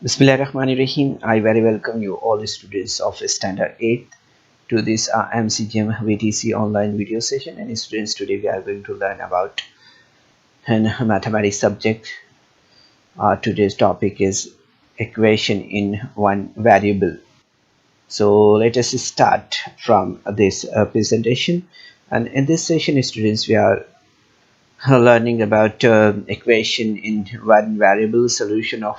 Bismillahirrahmanirrahim. I very welcome you all students of Standard 8th to this Bmc Vtc online video session. And students, today we are going to learn about an mathematics subject. Today's topic is equation in one variable. So let us start from this presentation. And in this session, students, we are learning about equation in one variable, solution of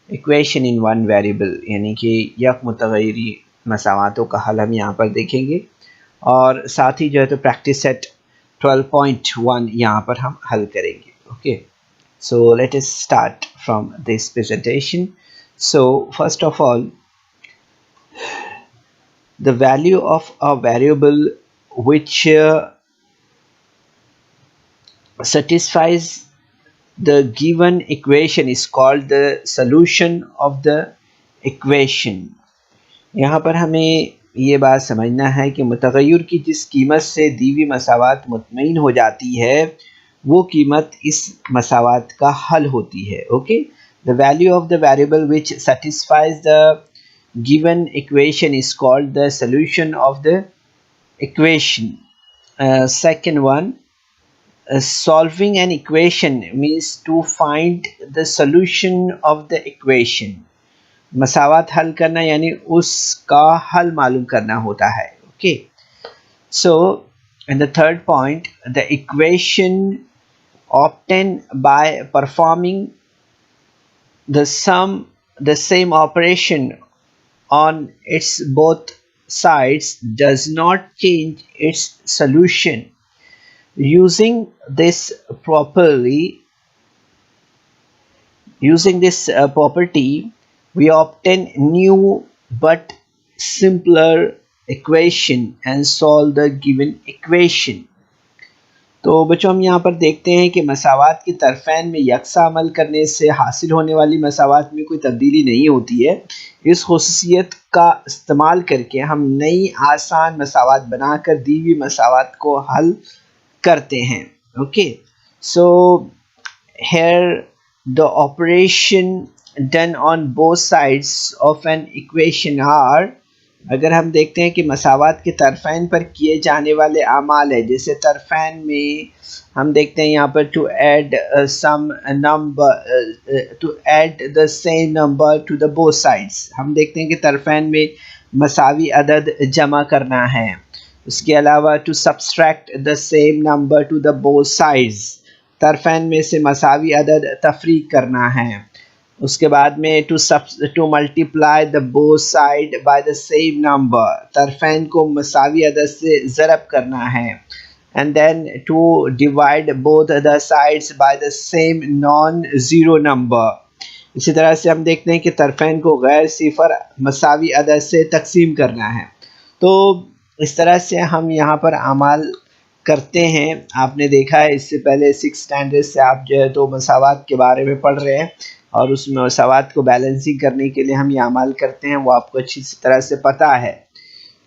equation in one variable यानी कि यक मुतगयरी मसावातों का हल हम यहाँ पर देखेंगे और साथ ही जो है तो प्रैक्टिस सेट 12.1 यहाँ पर हम हल करेंगे. Okay, so let us start from this presentation. So first of all, the value of a variable which satisfies the given equation is called the solution of the equation. यहाँ पर हमें ये बात समझना है कि मुतग़य्यर की जिस कीमत से दी हुई मसावात मुतमईन हो जाती है वो कीमत इस मसावात का हल होती है. Okay, the value of the variable which satisfies the given equation is called the solution of the equation. Second one, solving an equation means to find the solution of the equation. मसावात हल करना यानी उसका हल मालूम करना होता है. Okay, so and the third point, the equation obtained by performing the same operation on its both sides does not change its solution. Using this property, we obtain new but simpler equation and solve the given equation. तो बच्चों, हम यहाँ पर देखते हैं कि मसावात के तरफ़ैन में यकसा अमल करने से हासिल होने वाली मसावात में कोई तब्दीली नहीं होती है. इस खुसूसियत का इस्तेमाल करके हम नई आसान मसावात बनाकर दी हुई मसावात को हल करते हैं. Okay, so here the operation done on both sides of an equation are, अगर हम देखते हैं कि मसावात के तरफ़ैन पर किए जाने वाले आमाल है, जैसे तरफ़ैन में हम देखते हैं यहाँ पर to add some number, to add the same number to the both sides. हम देखते हैं कि तरफ़ैन में मसावी अदद जमा करना है. उसके अलावा to subtract the same number to the both sides, तरफ़ैन में से मसावी अदद तफरीक करना है. उसके बाद में to multiply the both side by the same number, तरफ़ैन को मसावी अदद से ज़रब करना है. And then to divide both the sides by the same non zero number. इसी तरह से हम देखते हैं कि तरफ़ैन को गैर सिफर मसावी अदद से तकसीम करना है. तो इस तरह से हम यहाँ पर अमाल करते हैं. आपने देखा है इससे पहले 6 स्टैंडर्ड से आप जो है तो मसावात के बारे में पढ़ रहे हैं और उस मसावात को बैलेंसिंग करने के लिए हम ये अमाल करते हैं, वो आपको अच्छी तरह से पता है.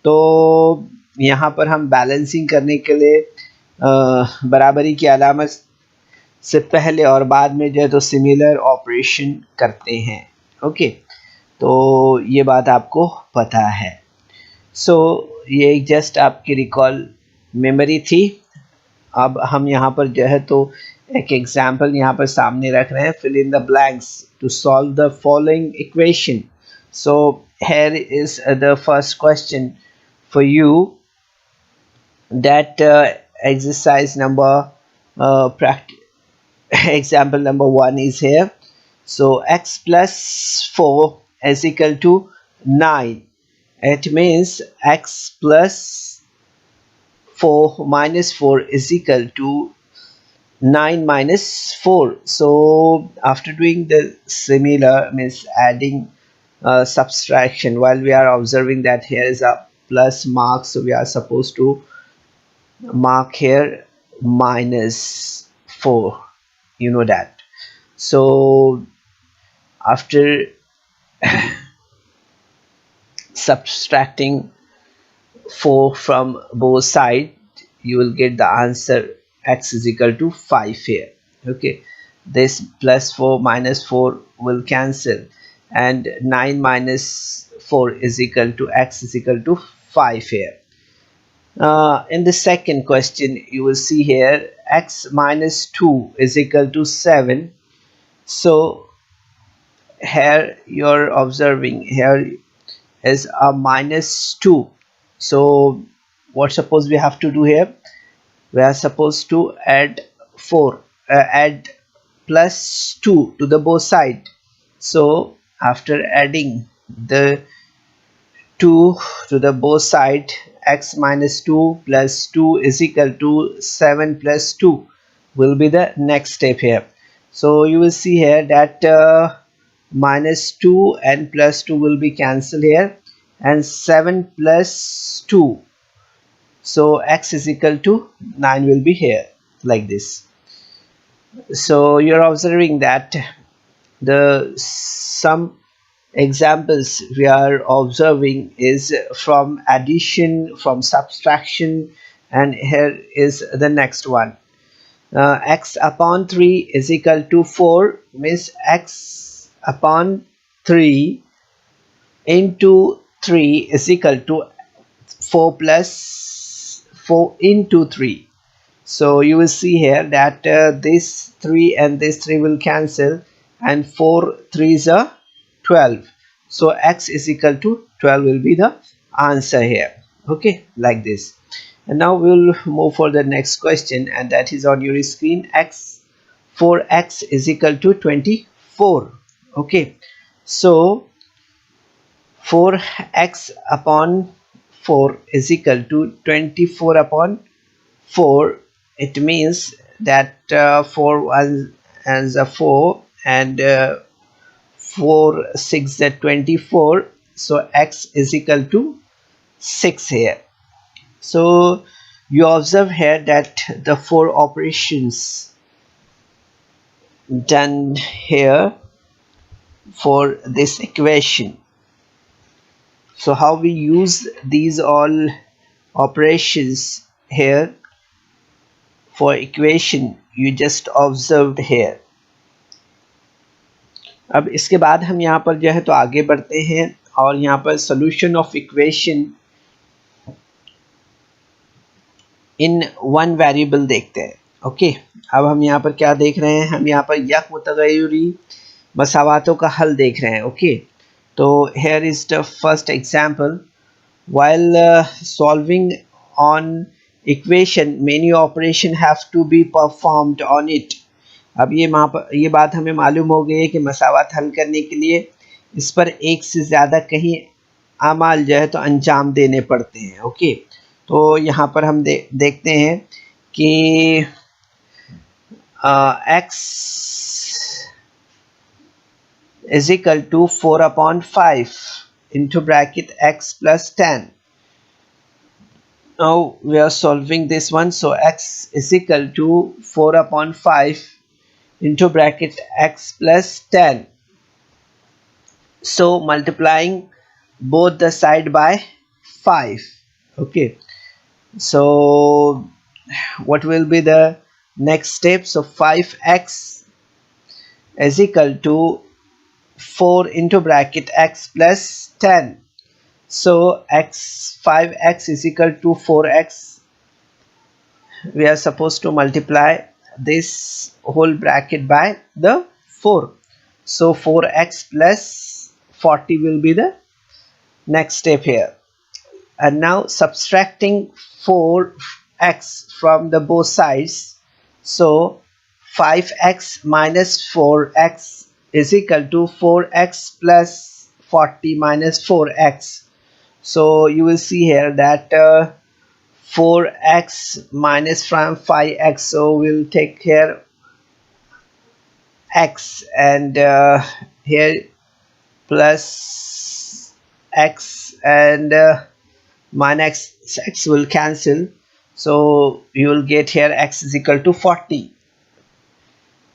तो यहाँ पर हम बैलेंसिंग करने के लिए बराबरी की अलामत से पहले और बाद में जो है तो सिमिलर ऑपरेशन करते हैं. ओके, तो ये बात आपको पता है. सो ये जस्ट आपकी रिकॉल मेमोरी थी. अब हम यहाँ पर जो है तो एक एग्जाम्पल यहाँ पर सामने रख रहे हैं. Fill in the blanks to solve the following equation. So here is the first question for you. That exercise number example number 1 is here. So x plus 4 is equal to 9. It means x plus 4 minus 4 is equal to 9 minus 4. So after doing the similar, means adding subtraction, while we are observing that here is a plus mark, so we are supposed to mark here minus 4, you know that. So after subtracting 4 from both sides, you will get the answer x is equal to 5 here. Okay, this plus 4 minus 4 will cancel, and 9 minus 4 is equal to x is equal to 5 here. In the second question, you will see here x minus 2 is equal to 7. So here you're observing here is a minus 2. So what suppose we have to do here? We are supposed to add 4, add plus 2 to the both side. So after adding the 2 to the both side, x minus 2 plus 2 is equal to 7 plus 2 will be the next step here. So you will see here that minus 2 and plus 2 will be cancelled here, and 7 plus 2, so x is equal to 9 will be here like this. So you're observing that the some examples we are observing is from addition, from subtraction, and here is the next one. X upon 3 is equal to 4 means x upon 3 into 3 is equal to 4 plus 4 into 3. So you will see here that this 3 and this 3 will cancel, and 4 3s are 12. So x is equal to 12 will be the answer here. Okay, like this. And now we'll move for the next question, and that is on your screen. 4x is equal to 24. Okay, so 4x upon 4 is equal to 24 upon 4. It means that 4 1 and 4 and 4 6 is 24. So x is equal to 6 here. So you observe here that the 4 operations done here for this equation. So how we use these all operations here for equation, you just observed here. अब इसके बाद हम यहाँ पर जो है तो आगे बढ़ते हैं और यहाँ पर solution of equation in one variable देखते हैं. ओके, अब हम यहाँ पर क्या देख रहे हैं? हम यहाँ पर यक मुतगय्यरी मसावातों का हल देख रहे हैं. ओके, तो here is the first example. While solving on equation, many operation have to be performed on it. अब ये बात हमें मालूम हो गई है कि मसावात हल करने के लिए इस पर एक से ज़्यादा कहीं अमाल जो है तो अंजाम देने पड़ते हैं. ओके, तो यहाँ पर हम देखते हैं कि x is equal to 4 upon 5 into bracket x plus 10. Now we are solving this one. So x is equal to 4 upon 5 into bracket x plus 10. So multiplying both the side by 5. Okay, so what will be the next step? So 5x is equal to 4 into bracket x plus 10. So 5x is equal to 4x. We are supposed to multiply this whole bracket by the 4. So 4x plus 40 will be the next step here. And now subtracting 4x from the both sides. So 5x minus 4x is equal to 4x plus 40 minus 4x. So you will see here that 4x minus from 5x, so we'll take here x, and here plus x, and minus x will cancel, so you will get here x is equal to 40.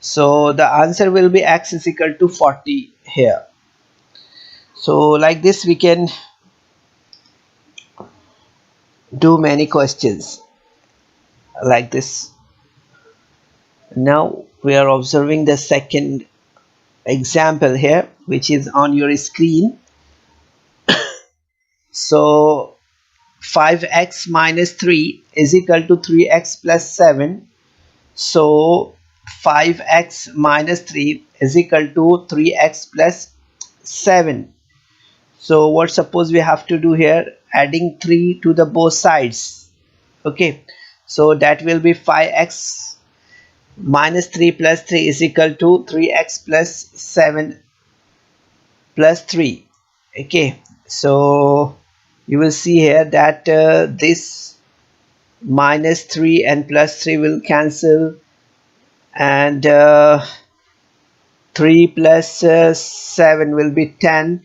So the answer will be x is equal to 40 here. So like this we can do many questions like this. Now we are observing the second example here which is on your screen. So 5x minus 3 is equal to 3x plus 7. So 5x minus 3 is equal to 3x plus 7. So what suppose we have to do here, adding 3 to the both sides. Okay, so that will be 5x minus 3 plus 3 is equal to 3x plus 7 plus 3. Okay, so you will see here that this minus 3 and plus 3 will cancel, and 3 plus 7 will be 10.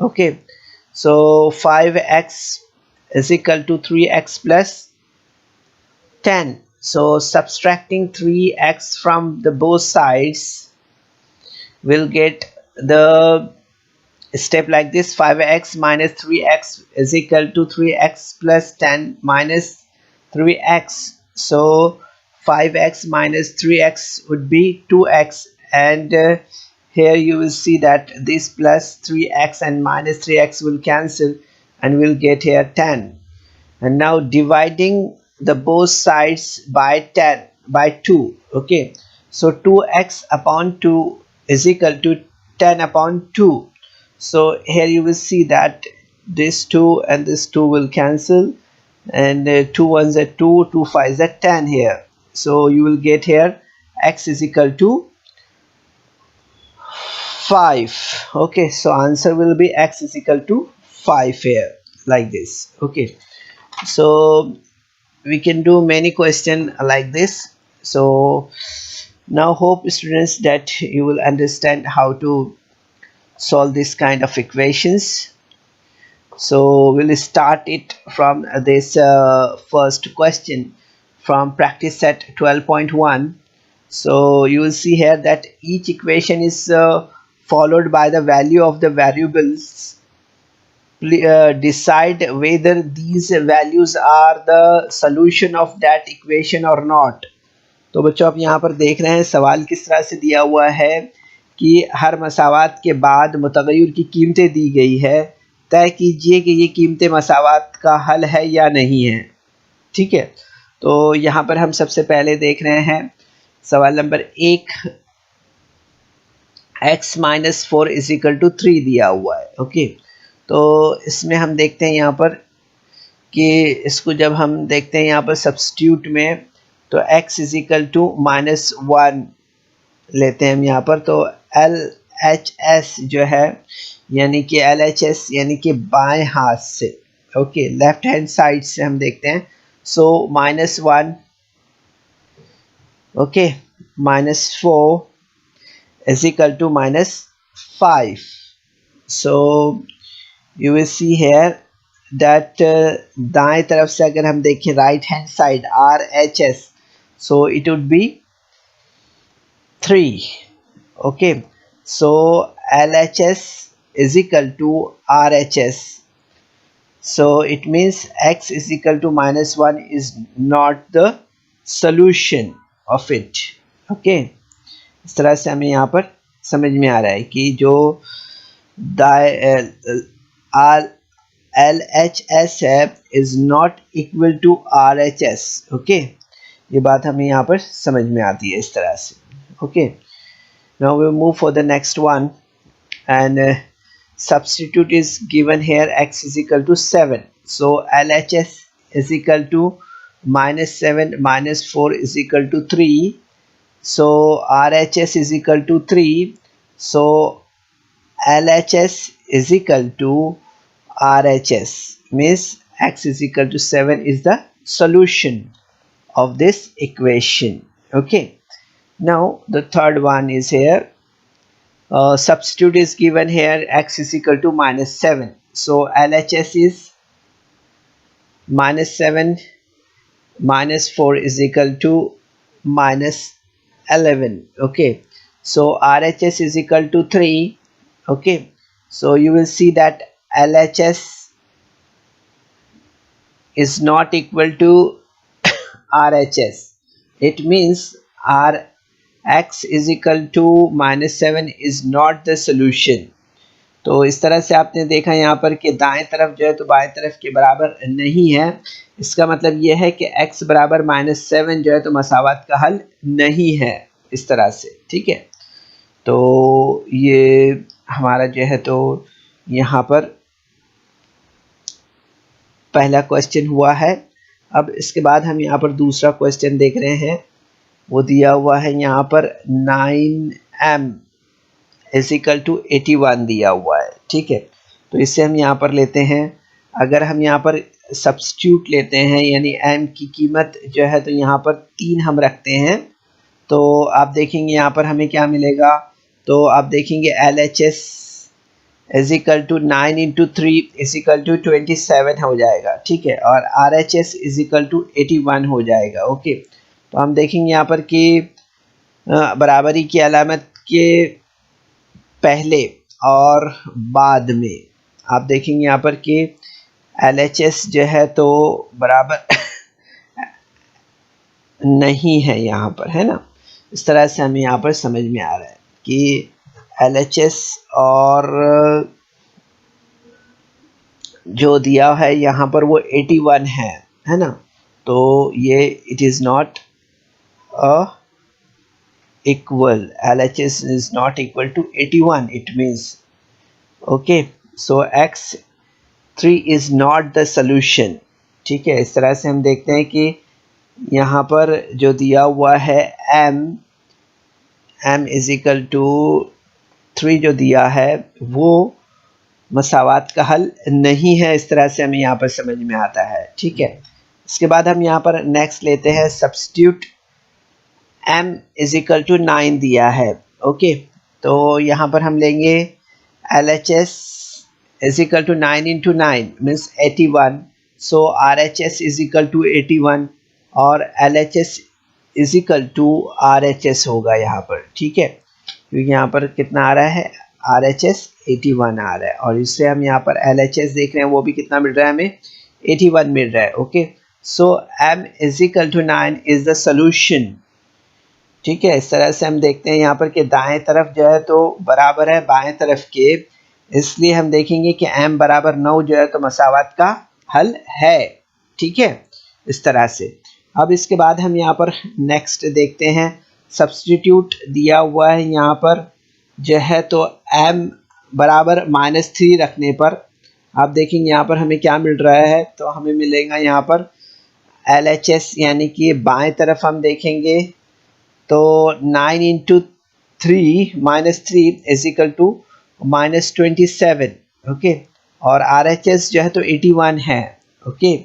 Okay, so 5x is equal to 3x plus 10. So subtracting 3x from the both sides will get the step like this: 5x minus 3x is equal to 3x plus 10 minus 3x. So 5x minus 3x would be 2x, and here you will see that this plus 3x and minus 3x will cancel and we'll get here 10. And now dividing the both sides by 10 by 2. Okay, so 2x upon 2 is equal to 10 upon 2. So here you will see that this 2 and this 2 will cancel, and 2 ones are 2, 2 5s are 10 here. So you will get here x is equal to 5. Okay, so answer will be x is equal to 5 here, like this. Okay, so we can do many questions like this. So now hope students that you will understand how to solve this kind of equations. So we'll start it from this first question from practice set 12.1. So you will see here that each equation is followed by the value of the variables. Decide whether these values are the solution of that equation or not. तो बच्चों आप यहाँ पर देख रहे हैं सवाल किस तरह से दिया हुआ है कि हर मसावात के बाद मुतग़य्यर की कीमतें दी गई है, तय कीजिए कि ये कीमतें मसावात का हल है या नहीं है। ठीक है, तो यहाँ पर हम सबसे पहले देख रहे हैं सवाल नंबर 1, x minus 4 is equal to 3 दिया हुआ है। ओके, तो इसमें हम देखते हैं यहाँ पर कि इसको जब हम देखते हैं यहाँ पर सब्स्टिट्यूट में, तो x इज इक्वल टू -1 लेते हैं हम यहाँ पर। तो LHS जो है यानी कि LHS यानी कि बाएं हाथ से, ओके, लेफ्ट हैंड साइड से हम देखते हैं। सो -1, okay, -4 is equal to -5. So you will see here that दाएं तरफ से अगर हम देखें right hand side RHS, so it would be 3. Okay, so LHS is equal to RHS, so it means x is equal to -1 is not the solution of it. Okay, इस तरह से हमें यहाँ पर समझ में आ रहा है कि जो LHS है is not equal to RHS. Okay, ये बात हमें यहाँ पर समझ में आती है इस तरह से. Okay, now we move for the next one and substitute is given here x is equal to 7. So LHS is equal to -7 -4 is equal to 3. So RHS is equal to 3. So LHS is equal to RHS, means x is equal to 7 is the solution of this equation. Okay, now the third one is here. Substitute is given here, x is equal to -7. So LHS is -7 -4 is equal to -11. Okay, so RHS is equal to 3. Okay, so you will see that LHS is not equal to RHS. It means x is equal to -7 is not the solution. तो इस तरह से आपने देखा यहाँ पर कि दाएं तरफ जो है तो बाएं तरफ के बराबर नहीं है। इसका मतलब ये है कि x बराबर -7 जो है तो मसावत का हल नहीं है, इस तरह से। ठीक है, तो ये हमारा जो है तो यहाँ पर पहला क्वेश्चन हुआ है। अब इसके बाद हम यहाँ पर दूसरा क्वेश्चन देख रहे हैं, वो दिया हुआ है यहाँ पर 9m इज इक्वल टू 81 दिया हुआ है। ठीक है, तो इससे हम यहाँ पर लेते हैं, अगर हम यहाँ पर सब्स्टिट्यूट लेते हैं यानी m की कीमत जो है तो यहाँ पर 3 हम रखते हैं, तो आप देखेंगे यहाँ पर हमें क्या मिलेगा। तो आप देखेंगे LHS is equal to 9 into 3 is equal to 27 हो जाएगा। ठीक है, और RHS इज इक्वल टू 81 हो जाएगा। ओके, तो हम देखेंगे यहाँ पर कि बराबरी की अलामत के पहले और बाद में आप देखेंगे यहाँ पर कि LHS जो है तो बराबर नहीं है यहाँ पर, है ना। इस तरह से हमें यहाँ पर समझ में आ रहा है कि LHS और जो दिया है यहाँ पर वो 81 है ना। तो ये it is not a equal, LHS is not equal to 81, it means, okay, so x3 is not the solution। ठीक है, इस तरह से हम देखते हैं कि यहाँ पर जो दिया हुआ है m is equal to 3 जो दिया है वो मसावत का हल नहीं है। इस तरह से हमें यहाँ पर समझ में आता है। ठीक है, इसके बाद हम यहाँ पर नेक्स्ट लेते हैं substitute m is equal to 9 दिया है। ओके, तो यहाँ पर हम लेंगे LHS is equal to 9 into 9 means 81, so RHS is equal to 81 और LHS is equal to RHS होगा यहाँ पर। ठीक है, क्योंकि यहाँ पर कितना आ रहा है, RHS 81 आ रहा है, और इससे हम यहाँ पर LHS देख रहे हैं वो भी कितना मिल रहा है, हमें 81 मिल रहा है। Okay, so m is equal to 9 is the solution. ठीक है, इस तरह से हम देखते हैं यहाँ पर कि दाएं तरफ जो है तो बराबर है बाएं तरफ के, इसलिए हम देखेंगे कि m बराबर 9 जो है तो मसावत का हल है। ठीक है, इस तरह से। अब इसके बाद हम यहाँ पर नेक्स्ट देखते हैं, सब्स्टिट्यूट दिया हुआ है यहाँ पर जो है तो m बराबर -3 रखने पर आप देखेंगे यहाँ पर हमें क्या मिल रहा है, तो हमें मिलेगा यहाँ पर LHS यानी कि बाएं तरफ हम देखेंगे तो 9 into 3 -3 is equal to -27। Okay, और RHS जो है तो 81 है। ओके,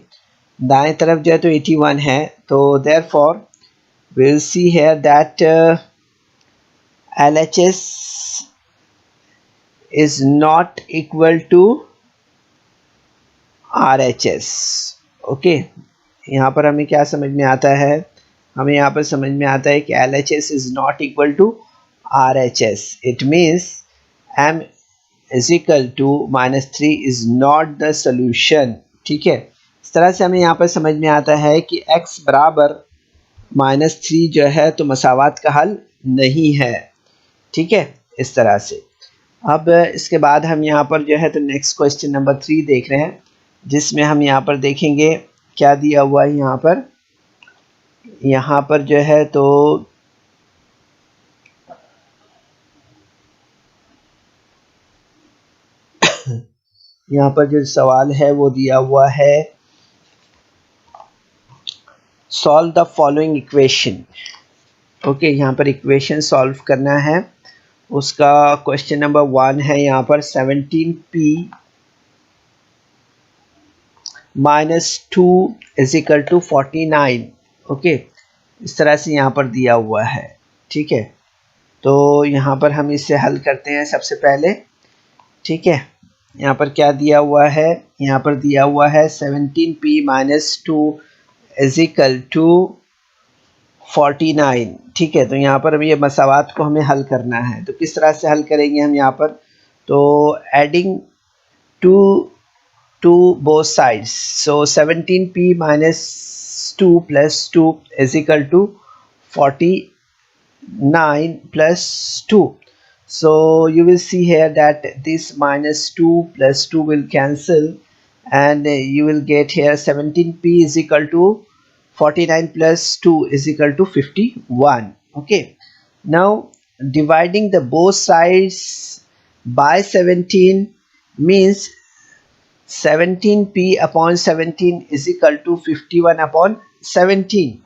दाएं तरफ जो है तो 81 है, तो therefore we'll see here that LHS is not equal to RHS। Okay, यहाँ पर हमें क्या समझ में आता है, हमें यहाँ पर समझ में आता है कि LHS is not equal to RHS, it means m is equal to -3 is not the solution। ठीक है, इस तरह से हमें यहाँ पर समझ में आता है कि x बराबर -3 जो है तो मसावत का हल नहीं है। ठीक है, इस तरह से। अब इसके बाद हम यहाँ पर जो है तो नेक्स्ट क्वेश्चन नंबर 3 देख रहे हैं, जिसमें हम यहाँ पर देखेंगे क्या दिया हुआ है। यहाँ पर जो है तो यहाँ पर जो सवाल है वो दिया हुआ है, solve the following equation. Okay, यहाँ पर इक्वेशन सॉल्व करना है, उसका क्वेश्चन नंबर 1 है यहाँ पर 17p -2 is equal to 49। Okay, इस तरह से यहाँ पर दिया हुआ है। ठीक है, तो यहाँ पर हम इसे हल करते हैं सबसे पहले। ठीक है, यहाँ पर क्या दिया हुआ है, यहाँ पर दिया हुआ है 17p -2 इज इक्वल टू 49। ठीक है, तो यहाँ पर ये मसावत को हमें हल करना है, तो किस तरह से हल करेंगे हम यहाँ पर, तो adding to both sides, so 17p -2 + 2 is equal to 49। 9 plus 2. So you will see here that this minus 2 plus 2 will cancel, and you will get here 17p is equal to 49 plus 2 is equal to 51. Okay, now dividing the both sides by 17 means 17p upon 17 is equal to 51 upon 17.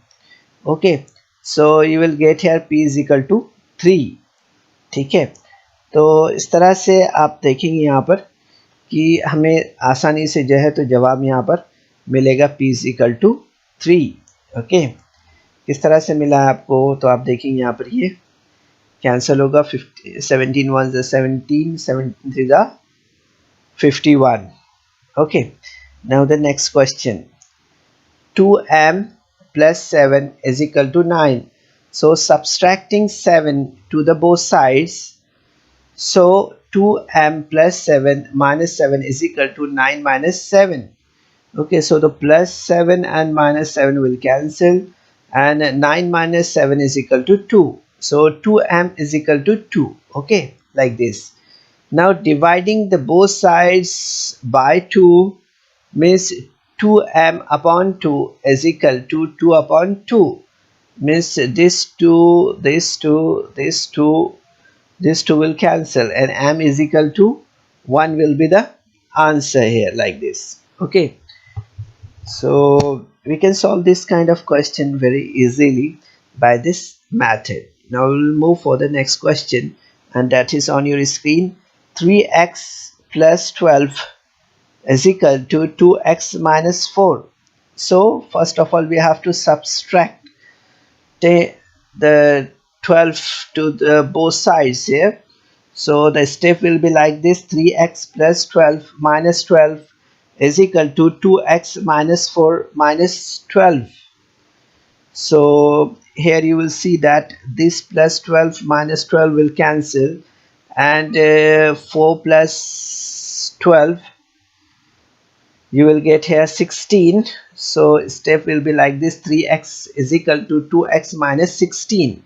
Okay, so you will get here p is equal to 3. ठीक है, तो इस तरह से आप देखेंगे यहाँ पर कि हमें आसानी से जो है तो जवाब यहाँ पर मिलेगा p is equal to 3. Okay, किस तरह से मिला है आपको, तो आप देखेंगे यहाँ पर ये कैंसिल होगा. 17 1 17, 17 3 51. Okay, now the next question. 2m plus 7 is equal to 9. So subtracting 7 to the both sides, so 2m plus 7 minus 7 is equal to 9 minus 7. Okay, so the plus 7 and minus 7 will cancel, and 9 minus 7 is equal to 2. So 2m is equal to 2. Okay, like this. Now dividing the both sides by 2 means 2m upon 2 is equal to 2 upon 2, means this 2, this 2, this 2, this 2 will cancel, and m is equal to 1 will be the answer here, like this. Okay, so we can solve this kind of question very easily by this method. Now we will move for the next question, and that is on your screen. 3x plus 12 is equal to 2x minus 4. So first of all we have to subtract the 12 to the both sides here. So the step will be like this: 3x plus 12 minus 12 is equal to 2x minus 4 minus 12. So here you will see that this plus 12 minus 12 will cancel, and 4 plus 12 you will get here 16. So step will be like this: 3x is equal to 2x minus 16.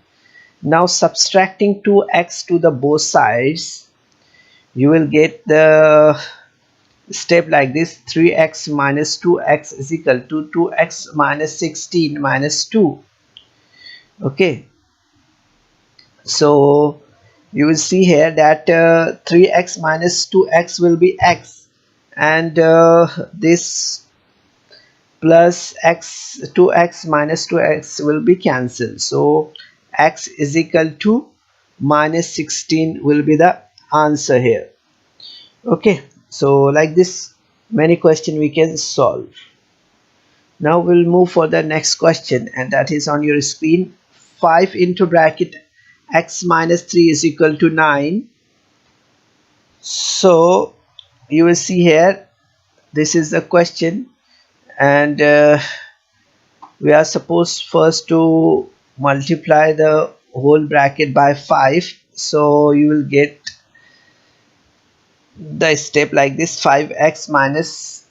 Now subtracting 2x to the both sides, you will get the step like this: 3x minus 2x is equal to 2x minus 16 minus 2. Okay, so you will see here that 3x minus 2x will be x, and this plus x 2x minus 2x will be cancelled. So x is equal to minus 16 will be the answer here. Okay, so like this many question we can solve. Now we'll move for the next question, and that is on your screen. 5 into bracket x minus 3 is equal to 9. So you will see here this is the question, and we are supposed first to multiply the whole bracket by 5. So you will get the step like this: 5x minus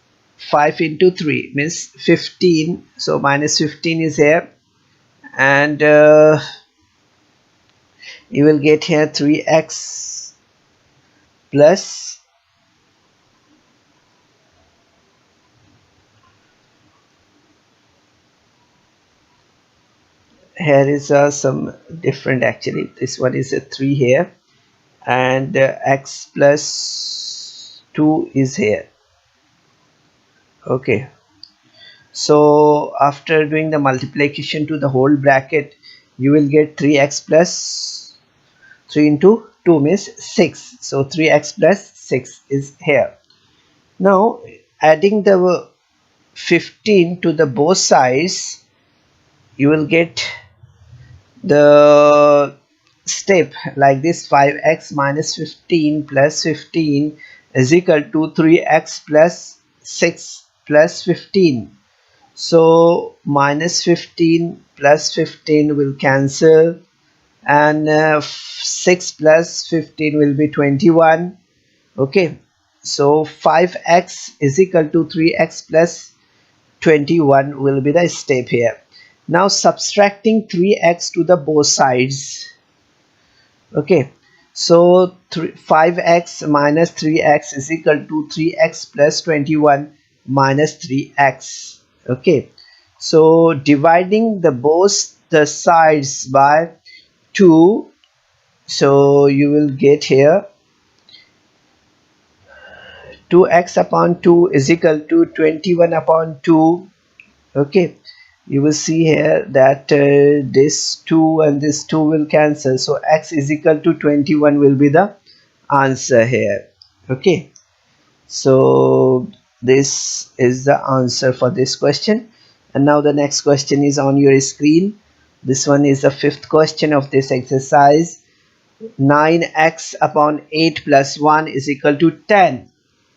5 into 3 means 15. So minus 15 is here, and you will get here 3x plus here is some different, actually this one is a 3 here, and x plus 2 is here. Okay, so after doing the multiplication to the whole bracket, you will get 3x plus 3 into 2 means 6. So 3x plus 6 is here. Now adding the 15 to the both sides, you will get the step like this: 5x minus 15 plus 15 is equal to 3x plus 6 plus 15. So minus 15 plus 15 will cancel, and 6 plus 15 will be 21. Okay, so 5x is equal to 3x plus 21 will be the step here. Now subtracting 3x to the both sides, Okay, so 5x minus 3x is equal to 3x plus 21 minus 3x. Okay, so dividing both the sides by 2, so you will get here 2x upon 2 is equal to 21 upon 2. Okay, you will see here that this 2 and this 2 will cancel, so x is equal to 21 will be the answer here. Okay, so this is the answer for this question. And now the next question is on your screen. This one is the fifth question of this exercise. 9x upon 8 plus 1 is equal to 10.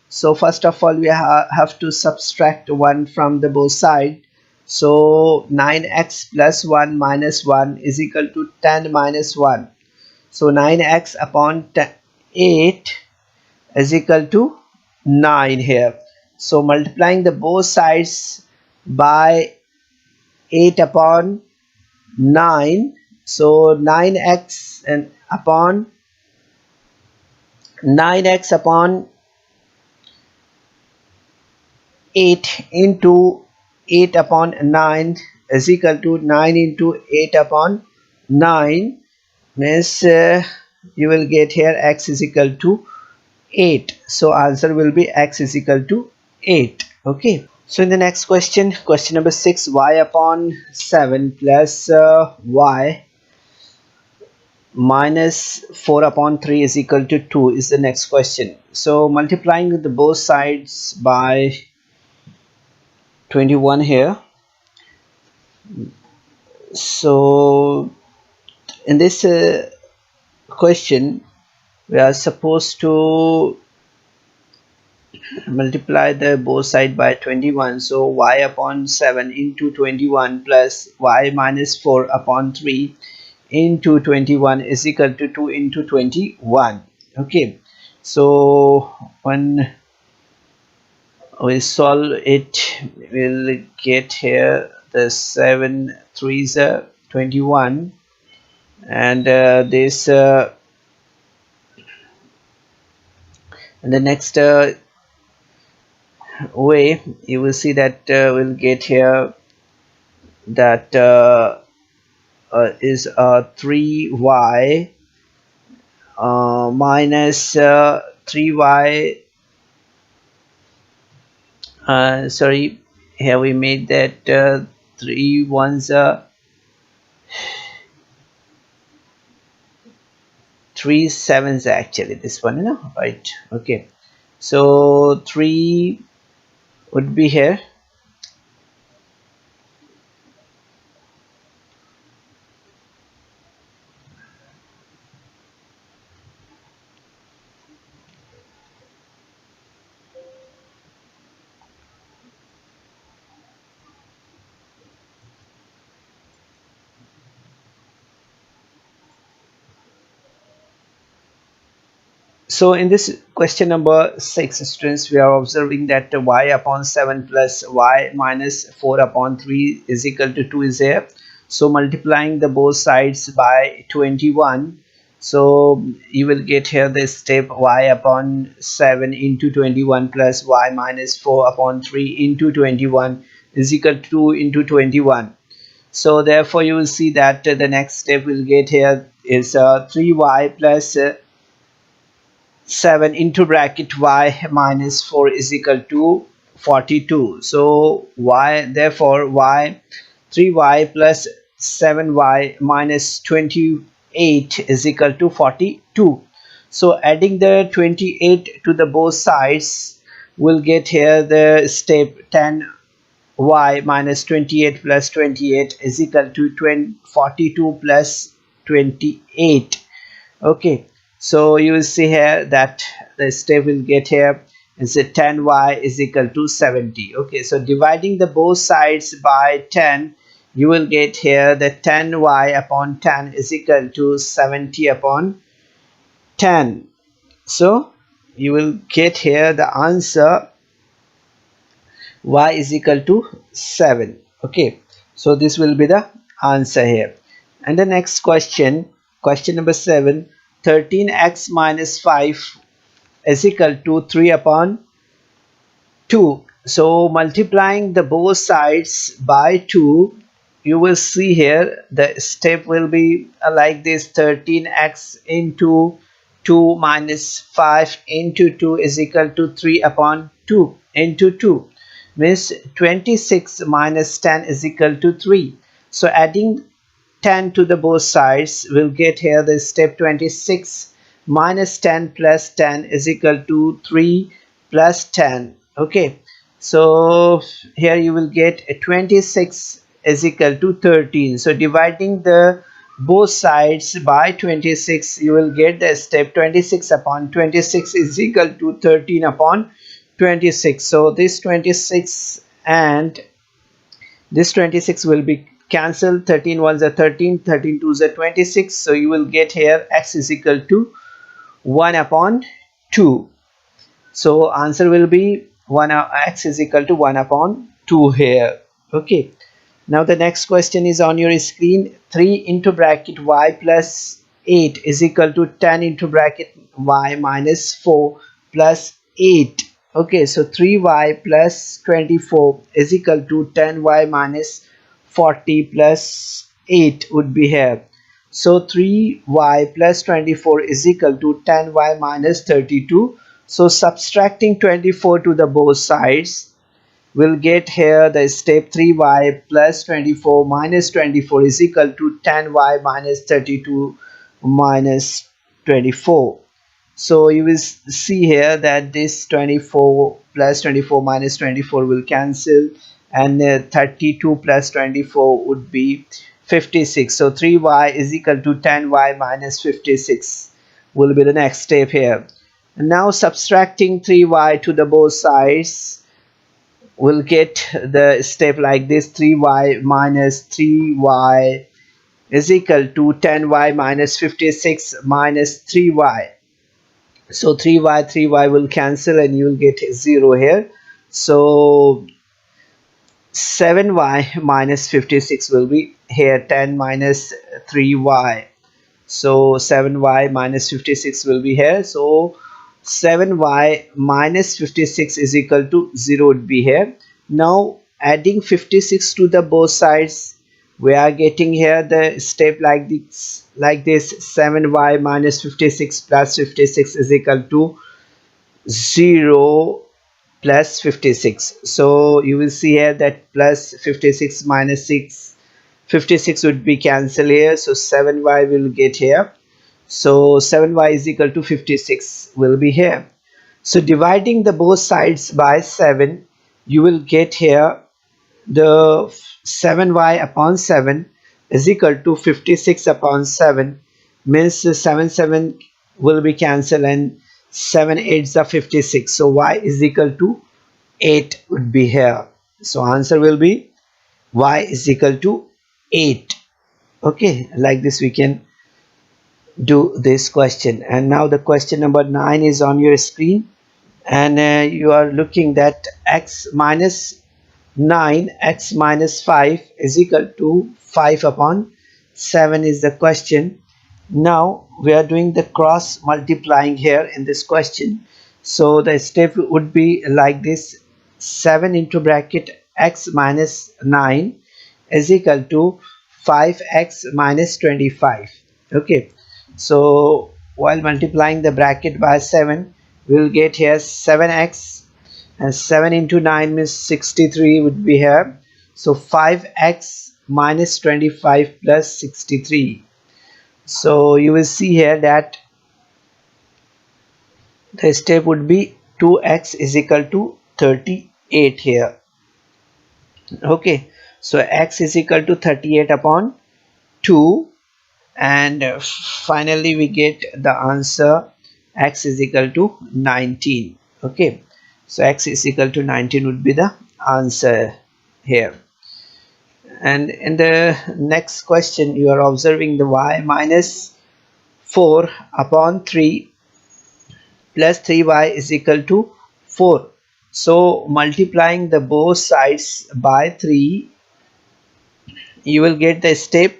So first of all we have to subtract 1 from the both side. So 9x plus 1 minus 1 is equal to 10 minus 1. So 9x upon 8 is equal to 9 here. So multiplying the both sides by 8 upon 9. So 9x and upon 9x upon 8 into 8 upon 9 is equal to 9 into 8 upon 9, means you will get here x is equal to 8. So answer will be x is equal to 8. Okay, so in the next question, question number 6, y upon 7 plus y minus 4 upon 3 is equal to 2 is the next question. So multiplying the both sides by 21 here. So in this question we are supposed to multiply the both side by 21. So y upon 7 into 21 plus y minus 4 upon 3 into 21 is equal to 2 into 21. Okay, so when we solve it, we'll get here the 7 3s are 21, and this and the next way you will see that we'll get here that is 3y minus 3y, sorry, here we made that 3 ones 3 sevens actually, this one, you know, right? Okay, so 3 would be here. So in this question number 6, students, we are observing that y upon 7 plus y minus 4 upon 3 is equal to 2 is here. So multiplying the both sides by 21, so you will get here this step y upon 7 into 21 plus y minus 4 upon 3 into 21 is equal to 2 into 21. So therefore you will see that the next step we'll get here is 3y plus 7 into bracket y minus 4 is equal to 42. So y, therefore y 3y plus 7y minus 28 is equal to 42. So adding the 28 to the both sides, we'll get here the step 10y minus 28 plus 28 is equal to 42 plus 28. Okay, so you will see here that the step will get here is a 10y is equal to 70. Okay, so dividing the both sides by 10, you will get here the 10y upon 10 is equal to 70 upon 10. So you will get here the answer y is equal to 7. Okay, so this will be the answer here. And the next question, question number 7, 13x minus 5 is equal to 3 upon 2. So multiplying the both sides by 2, you will see here the step will be like this: 13x into 2 minus 5 into 2 is equal to 3 upon 2 into 2, means 26 minus 10 is equal to 3. So adding 10 to the both sides, will get here the step: 26 minus 10 plus 10 is equal to 3 plus 10. Okay, so here you will get 26 is equal to 13. So dividing the both sides by 26, you will get the step: 26 upon 26 is equal to 13 upon 26. So this 26 and this 26 will be cancelled. 13 ones are 13, 13 twos are 26. So you will get here x is equal to 1 upon 2. So answer will be x is equal to 1 upon 2 here. Okay. Now the next question is on your screen. 3 into bracket y plus 8 is equal to 10 into bracket y minus 4 plus 8. Okay, so 3y plus 24 is equal to 10y minus 40 plus 8 would be here. So 3y plus 24 is equal to 10y minus 32. So subtracting 24 to the both sides, we'll get here the step: 3y plus 24 minus 24 is equal to 10y minus 32 minus 24. So you will see here that this 24 plus 24 minus 24 will cancel, and 32 plus 24 would be 56. So 3y is equal to 10y minus 56 will be the next step here. And now subtracting 3y to the both sides, we'll get the step like this: 3y minus 3y is equal to 10y minus 56 minus 3y. So 3y will cancel and you will get 0 here. So 7y minus 56 will be here: 10 minus 3y. So 7y minus 56 will be here. So 7y minus 56 is equal to 0 would be here. Now adding 56 to the both sides, we are getting here the step like this: 7y minus 56 plus 56 is equal to 0 plus 56. So you will see here that plus 56 minus 56 would be cancelled here. So 7y will get here. So 7y is equal to 56 will be here. So dividing the both sides by 7, you will get here the 7y upon 7 is equal to 56 upon 7, means 7 will be cancelled and 7 8s are 56. So y is equal to 8 would be here. So answer will be y is equal to 8. Okay, like this we can do this question. And now the question number 9 is on your screen, and you are looking that x minus 9 x minus 5 is equal to 5 upon 7 is the question. Now we are doing the cross multiplying here in this question. So the step would be like this: 7 into bracket x minus 9 is equal to 5x minus 25. Okay, so while multiplying the bracket by 7, we will get here 7x, and 7 into 9 means 63 would be here. So 5x minus 25 plus 63. So you will see here that the step would be 2x is equal to 38 here. Okay, so x is equal to 38 upon 2, and finally we get the answer: x is equal to 19. Okay, so x is equal to 19 would be the answer here. And in the next question, you are observing the y minus 4 upon 3 plus 3y is equal to 4. So multiplying the both sides by 3, you will get the step: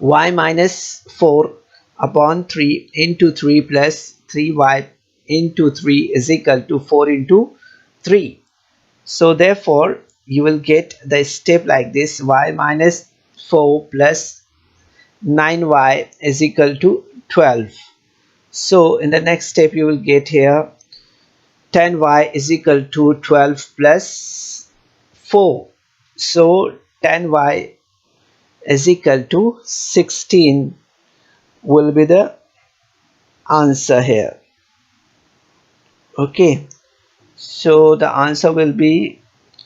y minus 4 upon 3 into 3 plus 3y into 3 is equal to 4 into 3. So therefore you will get the step like this: y minus 4 plus 9y is equal to 12. So in the next step you will get here 10y is equal to 12 plus 4. So 10y is equal to 16 will be the answer here. Okay, so the answer will be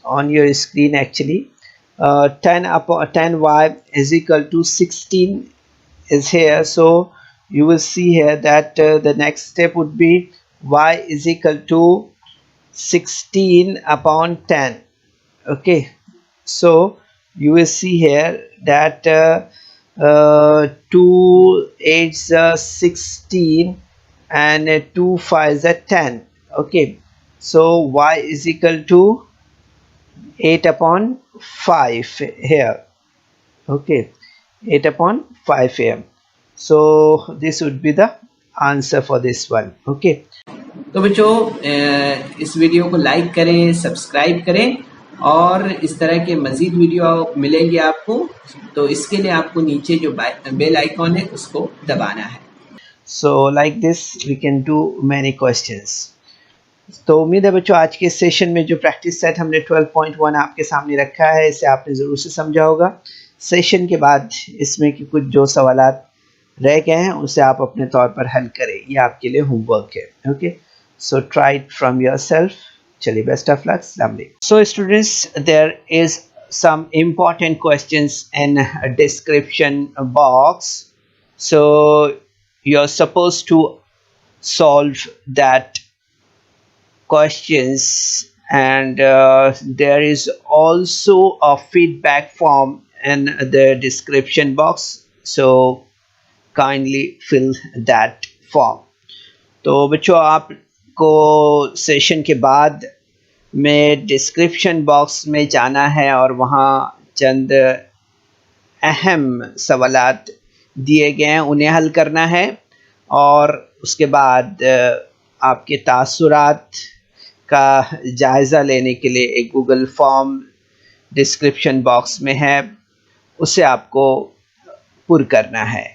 on your screen actually. 10 upon 10y is equal to 16 is here, so you will see here that the next step would be y is equal to 16 upon 10. Okay, so you will see here that 2 8s are 16 and 2 5s are 10. Okay, so y is equal to 8 upon 5 here. Okay, 8 upon 5 here. So this would be the answer for this one. Okay, तो बच्चों इस video को like करें, subscribe करें और इस तरह के मज़ीद वीडियो मिलेंगे आपको। तो इसके लिए आपको नीचे जो बेल आइकॉन है उसको दबाना है। so like this we can do many questions. तो उम्मीद है बच्चों आज के सेशन में जो प्रैक्टिस सेट हमने 12.1 आपके सामने रखा है इसे आपने ज़रूर से समझा होगा। सेशन के बाद इसमें कि कुछ जो सवालात रह गए हैं उसे आप अपने तौर पर हल करें, ये आपके लिए होमवर्क है। Okay, so try it from yourself. चलिए, बेस्ट ऑफ लक। अस्सलाम वालेकुम। So students, there is some important questions in a description box, so you're supposed to solve that questions, and there is also a feedback form in the description box, so kindly fill that form. तो बच्चों आपको session के बाद में description box में जाना है और वहाँ चंद अहम सवालात दिए गए हैं उन्हें हल करना है, और उसके बाद आपके तासुरात का जायज़ा लेने के लिए एक गूगल फॉर्म डिस्क्रिप्शन बॉक्स में है, उसे आपको पुर करना है।